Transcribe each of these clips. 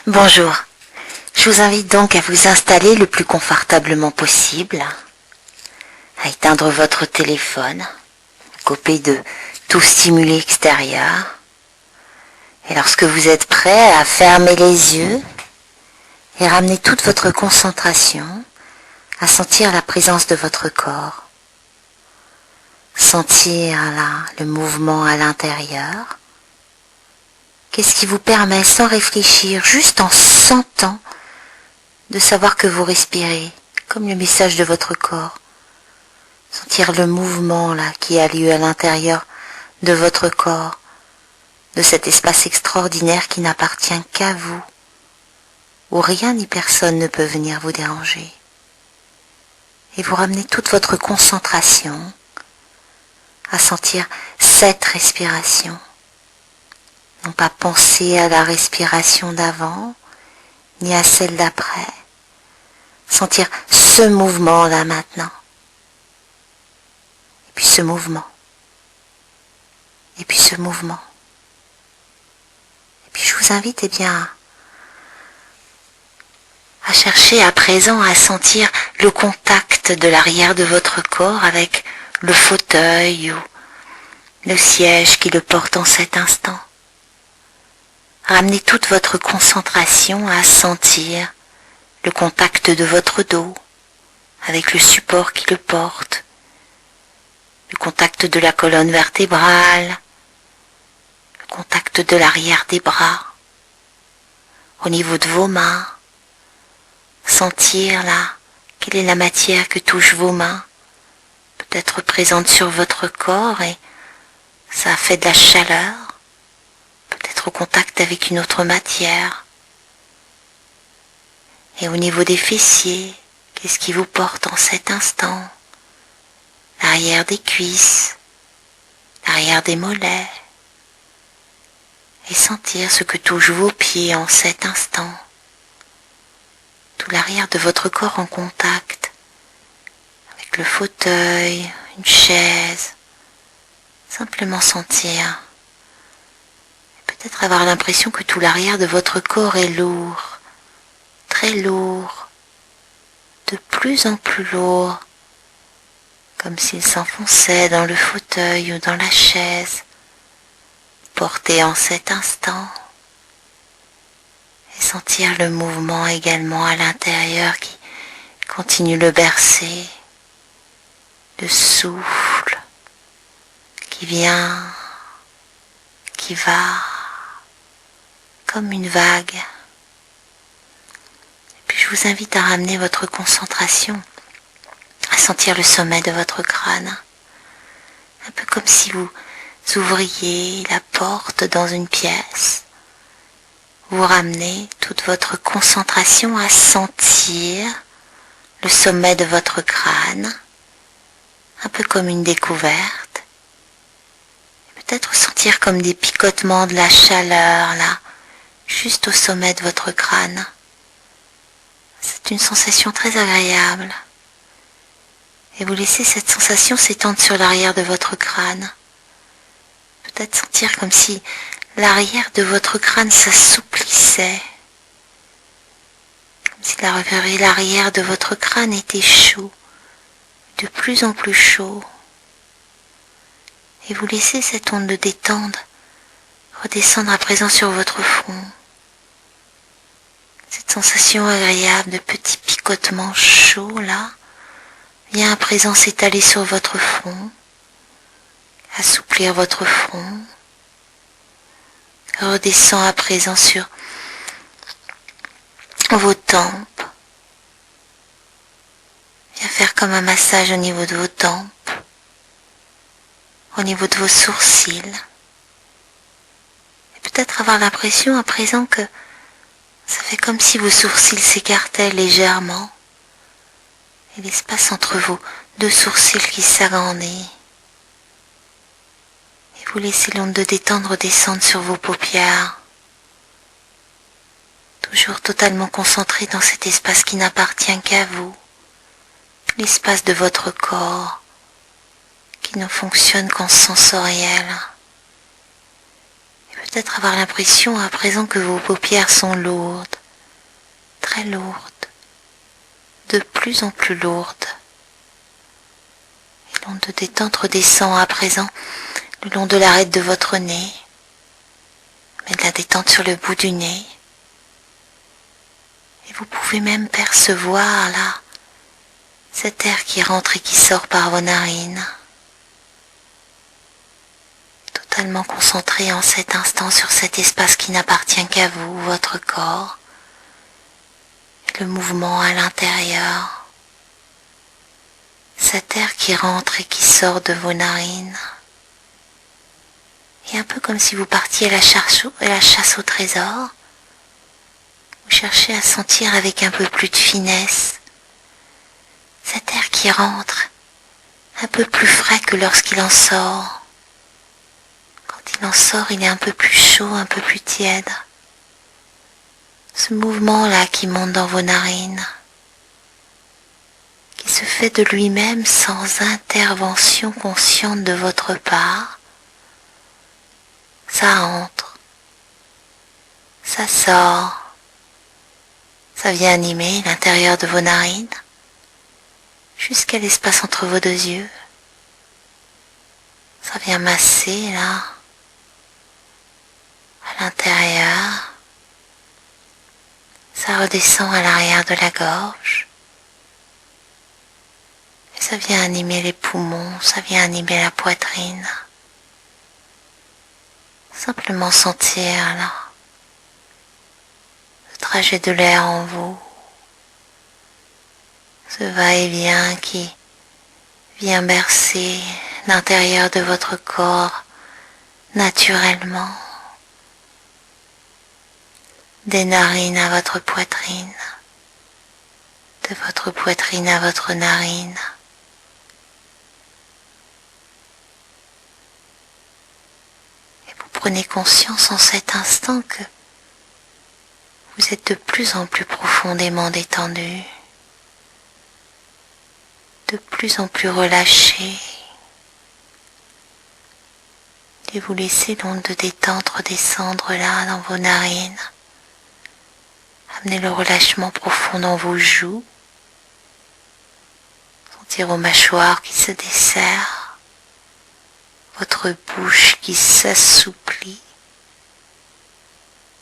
Bonjour, je vous invite donc à vous installer le plus confortablement possible, à éteindre votre téléphone, couper de tout stimuli extérieur, et lorsque vous êtes prêt à fermer les yeux et ramener toute votre concentration à sentir la présence de votre corps, sentir là le mouvement à l'intérieur. Qu'est-ce qui vous permet, sans réfléchir, juste en sentant, de savoir que vous respirez, comme le message de votre corps. Sentir le mouvement là qui a lieu à l'intérieur de votre corps, de cet espace extraordinaire qui n'appartient qu'à vous, où rien ni personne ne peut venir vous déranger. Et vous ramenez toute votre concentration à sentir cette respiration. Non pas penser à la respiration d'avant, ni à celle d'après. Sentir ce mouvement là maintenant. Et puis ce mouvement. Et puis ce mouvement. Et puis je vous invite à chercher à présent à sentir le contact de l'arrière de votre corps avec le fauteuil ou le siège qui le porte en cet instant. Ramenez toute votre concentration à sentir le contact de votre dos avec le support qui le porte, le contact de la colonne vertébrale, le contact de l'arrière des bras, au niveau de vos mains, sentir là quelle est la matière que touchent vos mains, peut-être présente sur votre corps et ça fait de la chaleur. Peut-être au contact avec une autre matière. Et au niveau des fessiers, qu'est-ce qui vous porte en cet instant? L'arrière des cuisses, l'arrière des mollets. Et sentir ce que touchent vos pieds en cet instant. Tout l'arrière de votre corps en contact avec le fauteuil, une chaise. Simplement sentir. Peut-être avoir l'impression que tout l'arrière de votre corps est lourd, très lourd, de plus en plus lourd, comme s'il s'enfonçait dans le fauteuil ou dans la chaise, porté en cet instant, et sentir le mouvement également à l'intérieur qui continue de le bercer, le souffle qui vient, qui va, comme une vague. Et puis je vous invite à ramener votre concentration, à sentir le sommet de votre crâne, un peu comme si vous ouvriez la porte dans une pièce. Vous ramenez toute votre concentration à sentir le sommet de votre crâne, un peu comme une découverte. Et peut-être sentir comme des picotements de la chaleur là, juste au sommet de votre crâne. C'est une sensation très agréable. Et vous laissez cette sensation s'étendre sur l'arrière de votre crâne. Peut-être sentir comme si l'arrière de votre crâne s'assouplissait. Comme si l'arrière de votre crâne était chaud, de plus en plus chaud. Et vous laissez cette onde de détente redescendre à présent sur votre front. Cette sensation agréable de petits picotements chauds là vient à présent s'étaler sur votre front, assouplir votre front, redescend à présent sur vos tempes, vient faire comme un massage au niveau de vos tempes, au niveau de vos sourcils. Peut-être avoir l'impression à présent que ça fait comme si vos sourcils s'écartaient légèrement et l'espace entre vos deux sourcils qui s'agrandit. Et vous laissez l'onde de détendre descendre sur vos paupières, toujours totalement concentré dans cet espace qui n'appartient qu'à vous, l'espace de votre corps qui ne fonctionne qu'en sensoriel. Peut-être avoir l'impression à présent que vos paupières sont lourdes, très lourde, de plus en plus lourde. Et l'onde de détente redescend à présent le long de l'arête de votre nez, mais de la détente sur le bout du nez. Et vous pouvez même percevoir là cet air qui rentre et qui sort par vos narines. Totalement concentré en cet instant sur cet espace qui n'appartient qu'à vous, votre corps, et le mouvement à l'intérieur. Cet air qui rentre et qui sort de vos narines. Et un peu comme si vous partiez à la chasse au trésor, vous cherchez à sentir avec un peu plus de finesse cet air qui rentre, un peu plus frais que lorsqu'il en sort. Quand il en sort, il est un peu plus chaud, un peu plus tiède. Ce mouvement-là qui monte dans vos narines, qui se fait de lui-même sans intervention consciente de votre part, ça entre, ça sort, ça vient animer l'intérieur de vos narines, jusqu'à l'espace entre vos deux yeux. Ça vient masser là, à l'intérieur. Ça redescend à l'arrière de la gorge. Et ça vient animer les poumons, ça vient animer la poitrine. Simplement sentir là, le trajet de l'air en vous. Ce va-et-vient qui vient bercer l'intérieur de votre corps naturellement, des narines à votre poitrine, de votre poitrine à votre narine. Et vous prenez conscience en cet instant que vous êtes de plus en plus profondément détendu, de plus en plus relâché, et vous laissez l'onde de détente redescendre là dans vos narines. Amenez le relâchement profond dans vos joues, sentir vos mâchoires qui se desserrent, votre bouche qui s'assouplit,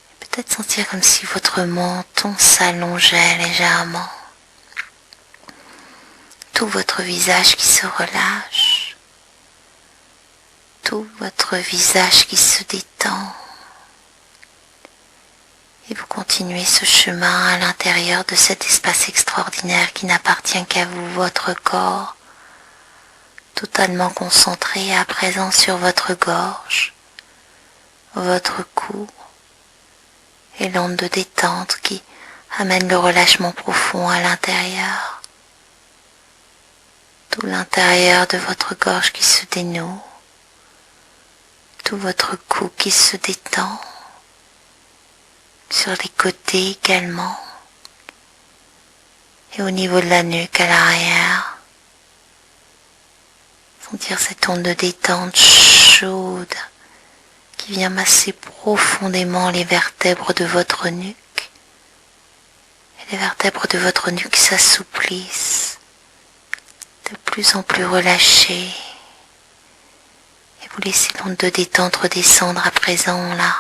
et peut-être sentir comme si votre menton s'allongeait légèrement. Tout votre visage qui se relâche, tout votre visage qui se détend. Et vous continuez ce chemin à l'intérieur de cet espace extraordinaire qui n'appartient qu'à vous, votre corps, totalement concentré à présent sur votre gorge, votre cou, et l'onde de détente qui amène le relâchement profond à l'intérieur. Tout l'intérieur de votre gorge qui se dénoue, tout votre cou qui se détend, sur les côtés également, et au niveau de la nuque à l'arrière. Sentir cette onde de détente chaude qui vient masser profondément les vertèbres de votre nuque, et les vertèbres de votre nuque s'assouplissent, de plus en plus relâchées, et vous laissez l'onde de détente redescendre à présent là,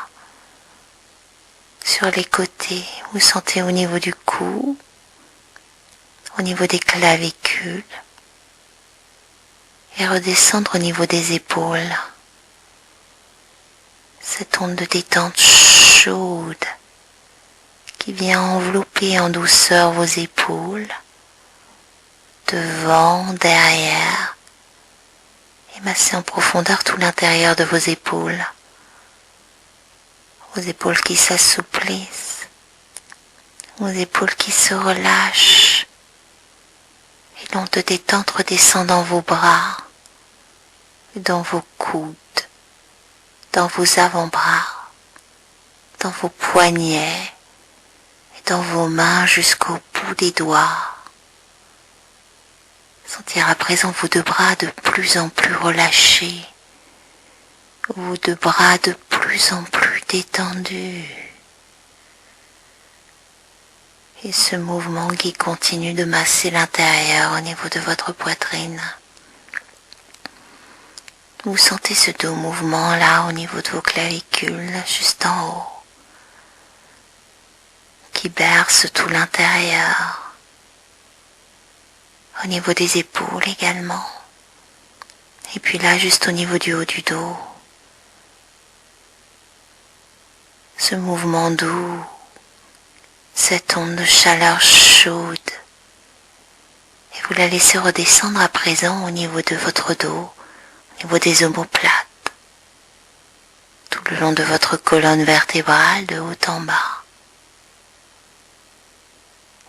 sur les côtés. Vous sentez au niveau du cou, au niveau des clavicules, et redescendre au niveau des épaules. Cette onde de détente chaude qui vient envelopper en douceur vos épaules, devant, derrière, et masser en profondeur tout l'intérieur de vos épaules. Vos épaules qui s'assouplissent, vos épaules qui se relâchent, et l'onde de détente redescend dans vos bras, dans vos coudes, dans vos avant-bras, dans vos poignets, et dans vos mains jusqu'au bout des doigts. Sentir à présent vos deux bras de plus en plus relâchés, vos deux bras de plus en plus détendus. Et ce mouvement qui continue de masser l'intérieur au niveau de votre poitrine. Vous sentez ce doux mouvement là au niveau de vos clavicules, juste en haut, qui berce tout l'intérieur, au niveau des épaules également, et puis là juste au niveau du haut du dos. Ce mouvement doux, cette onde de chaleur chaude, et vous la laissez redescendre à présent au niveau de votre dos, au niveau des omoplates, tout le long de votre colonne vertébrale de haut en bas.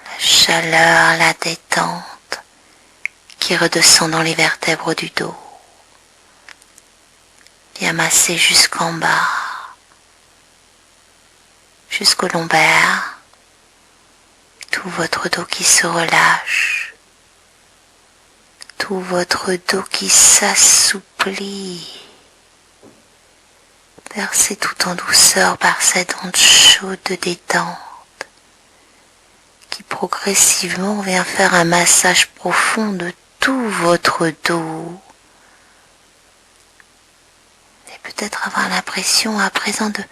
La chaleur, la détente qui redescend dans les vertèbres du dos, vient masser jusqu'en bas, jusqu'au lombaire, tout votre dos qui se relâche, tout votre dos qui s'assouplit, bercé tout en douceur par cette onde chaude de détente qui progressivement vient faire un massage profond de tout votre dos. Et peut-être avoir l'impression à présent de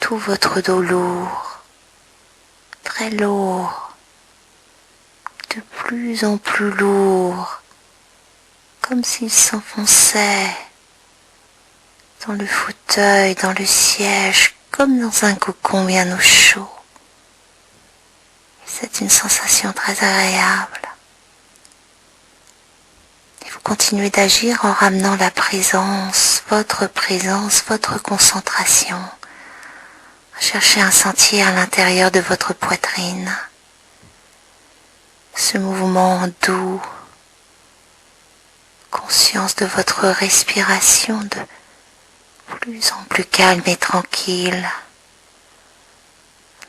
tout votre dos lourd, très lourd, de plus en plus lourd, comme s'il s'enfonçait dans le fauteuil, dans le siège, comme dans un cocon bien au chaud. C'est une sensation très agréable. Et vous continuez d'agir en ramenant la présence, votre concentration. Cherchez un sentier à l'intérieur de votre poitrine. Ce mouvement doux, conscience de votre respiration de plus en plus calme et tranquille,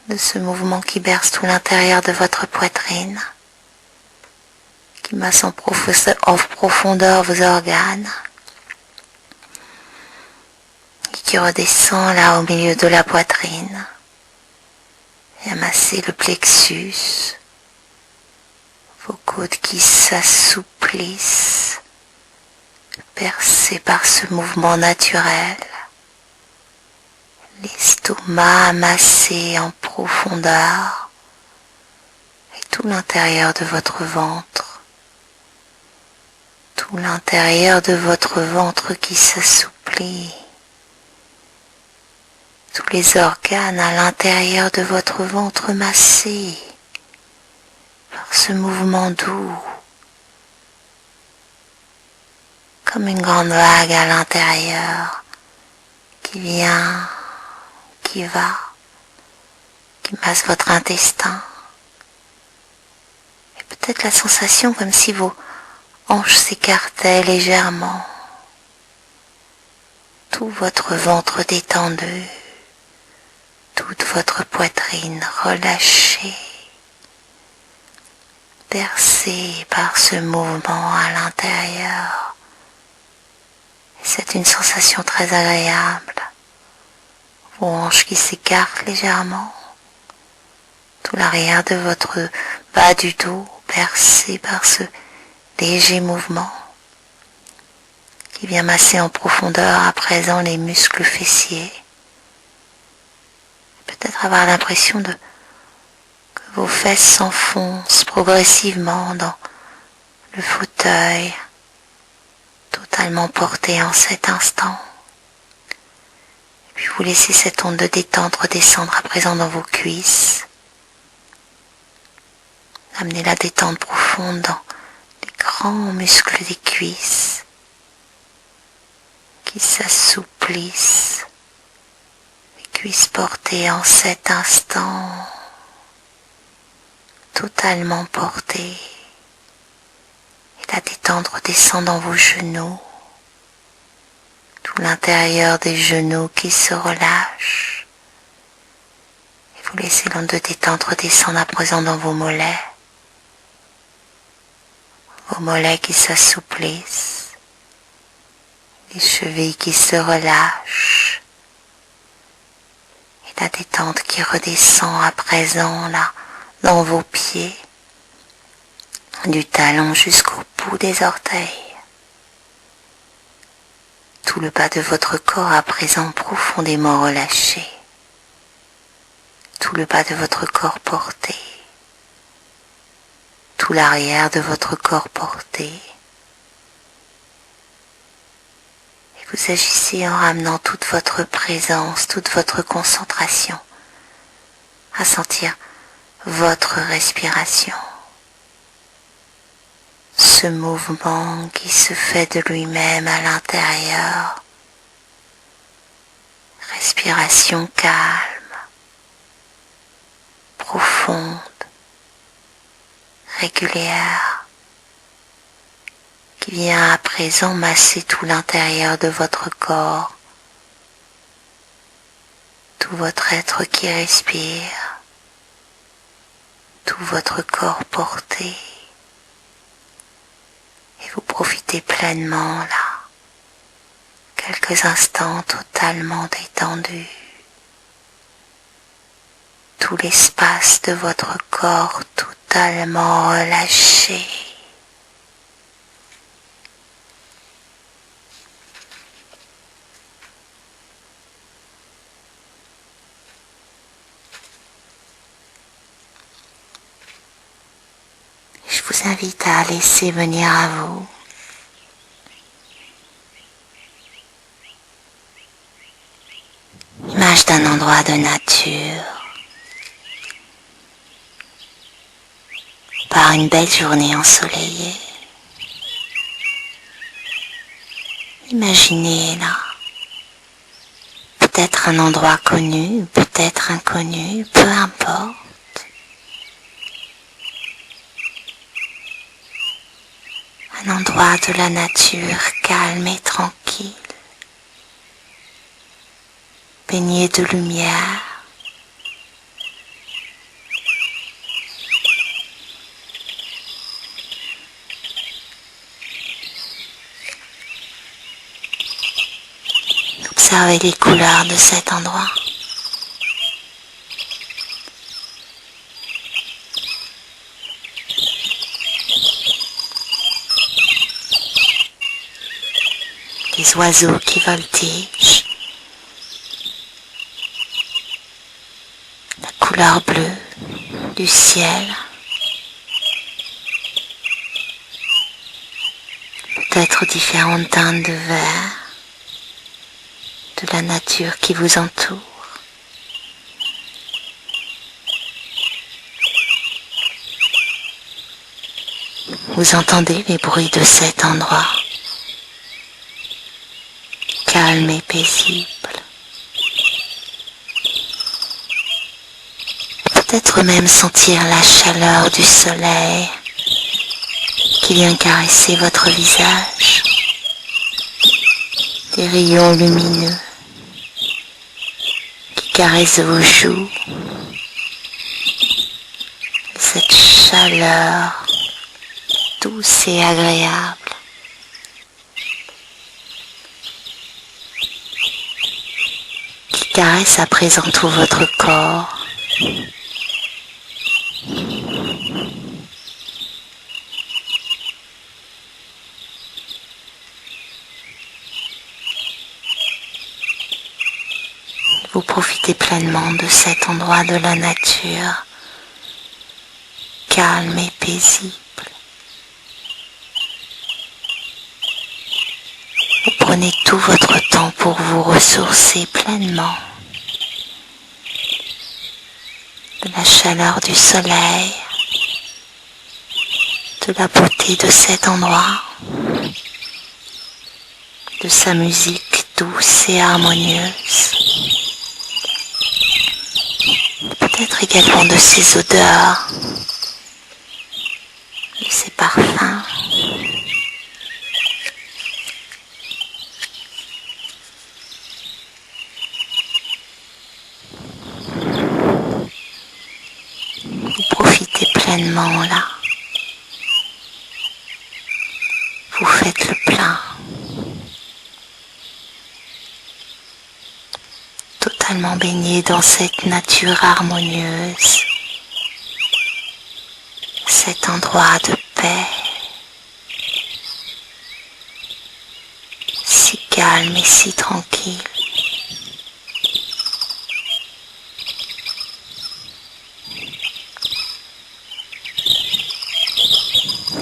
de ce mouvement qui berce tout l'intérieur de votre poitrine, qui masse en profondeur vos organes, et qui redescend là au milieu de la poitrine, et à masser le plexus, vos côtes qui s'assouplissent, bercées par ce mouvement naturel, l'estomac massé en profondeur et tout l'intérieur de votre ventre, tout l'intérieur de votre ventre qui s'assouplit, tous les organes à l'intérieur de votre ventre massés par ce mouvement doux, comme une grande vague à l'intérieur qui vient, qui va, qui masse votre intestin. Et peut-être la sensation comme si vos hanches s'écartaient légèrement, tout votre ventre détendu, toute votre poitrine relâchée, bercée par ce mouvement à l'intérieur. C'est une sensation très agréable. Vos hanches qui s'écartent légèrement, tout l'arrière de votre bas du dos bercé par ce léger mouvement qui vient masser en profondeur à présent les muscles fessiers. Peut-être avoir l'impression que vos fesses s'enfoncent progressivement dans le fauteuil, totalement porté en cet instant. Et puis vous laissez cette onde de détente redescendre à présent dans vos cuisses. Amenez la détente profonde dans les grands muscles des cuisses qui s'assouplissent. Les cuisses portées en cet instant, totalement portées. Et la détente redescend dans vos genoux. Tout l'intérieur des genoux qui se relâchent. Et vous laissez l'onde de détente redescendre à présent dans vos mollets. Vos mollets qui s'assouplissent. Les chevilles qui se relâchent. Et la détente qui redescend à présent là dans vos pieds, du talon jusqu'au bout des orteils. Tout le bas de votre corps à présent profondément relâché. Tout le bas de votre corps porté. Tout l'arrière de votre corps porté. Et vous agissez en ramenant toute votre présence, toute votre concentration à sentir votre respiration. Ce mouvement qui se fait de lui-même à l'intérieur. Respiration calme, profonde, régulière, qui vient à présent masser tout l'intérieur de votre corps, tout votre être qui respire, tout votre corps porté. Et vous profitez pleinement là, quelques instants totalement détendus. Tout l'espace de votre corps totalement relâché. Je vous invite à laisser venir à vous l'image d'un endroit de nature par une belle journée ensoleillée. Imaginez là, peut-être un endroit connu, peut-être inconnu, peu importe. Un endroit de la nature calme et tranquille, baigné de lumière. Observez les couleurs de cet endroit. Les oiseaux qui voltigent, la couleur bleue du ciel, peut-être différentes teintes de vert, de la nature qui vous entoure. Vous entendez les bruits de cet endroit, calme et paisible. Peut-être même sentir la chaleur du soleil qui vient caresser votre visage, des rayons lumineux qui caressent vos joues, cette chaleur douce et agréable. Qui caresse à présent tout votre corps. Vous profitez pleinement de cet endroit de la nature, calme et paisible. Vous prenez tout votre temps pour vous ressourcer pleinement de la chaleur du soleil, de la beauté de cet endroit, de sa musique douce et harmonieuse, peut-être également de ses odeurs, de ses parfums. Vous profitez pleinement là. Vous faites le plein. Totalement baigné dans cette nature harmonieuse, cet endroit de paix, si calme et si tranquille.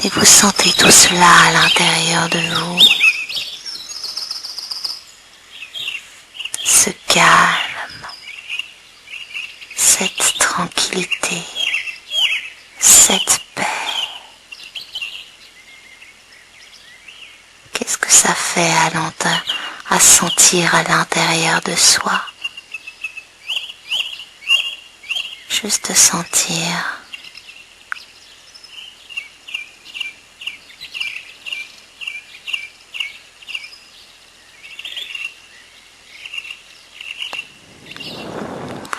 Et vous sentez tout cela à l'intérieur de vous. Ce calme, cette tranquillité, cette paix. Qu'est-ce que ça fait à sentir à l'intérieur de soi? Juste sentir.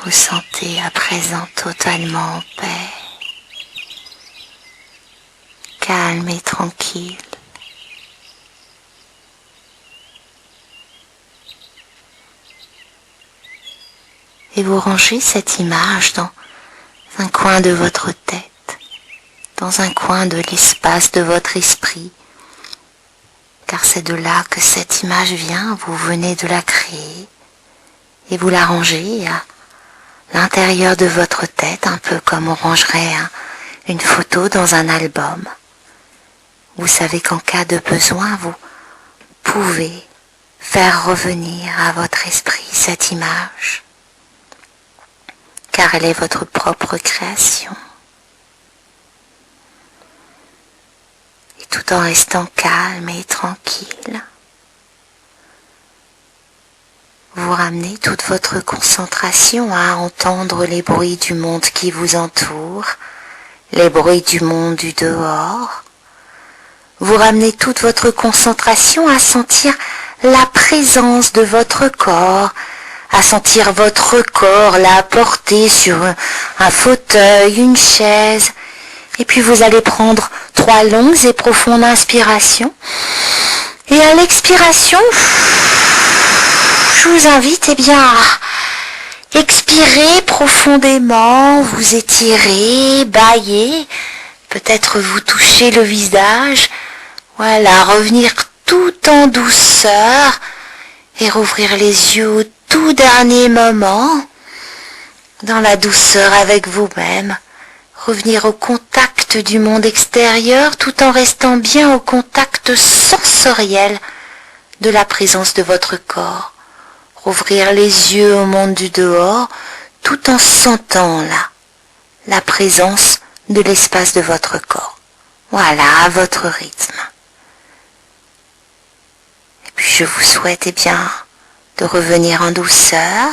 Vous sentez à présent totalement en paix, calme et tranquille. Et vous rangez cette image dans un coin de votre tête, dans un coin de l'espace de votre esprit, car c'est de là que cette image vient, vous venez de la créer, et vous la rangez à l'intérieur de votre tête, un peu comme on rangerait une photo dans un album. Vous savez qu'en cas de besoin, vous pouvez faire revenir à votre esprit cette image, car elle est votre propre création. Et tout en restant calme et tranquille, vous ramenez toute votre concentration à entendre les bruits du monde qui vous entoure, les bruits du monde du dehors. Vous ramenez toute votre concentration à sentir la présence de votre corps, à sentir votre corps là porté sur un fauteuil, une chaise. Et puis vous allez prendre 3 longues et profondes inspirations. Et à l'expiration, je vous invite à expirer profondément, vous étirer, bâiller, peut-être vous toucher le visage, voilà, revenir tout en douceur et rouvrir les yeux au tout dernier moment, dans la douceur avec vous-même, revenir au contact du monde extérieur tout en restant bien au contact sensoriel de la présence de votre corps. Rouvrir les yeux au monde du dehors tout en sentant là la présence de l'espace de votre corps. Voilà, à votre rythme. Et puis je vous souhaite de revenir en douceur.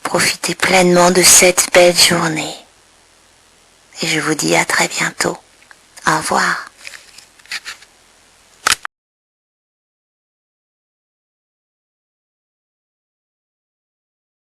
Profitez pleinement de cette belle journée. Et je vous dis à très bientôt. Au revoir.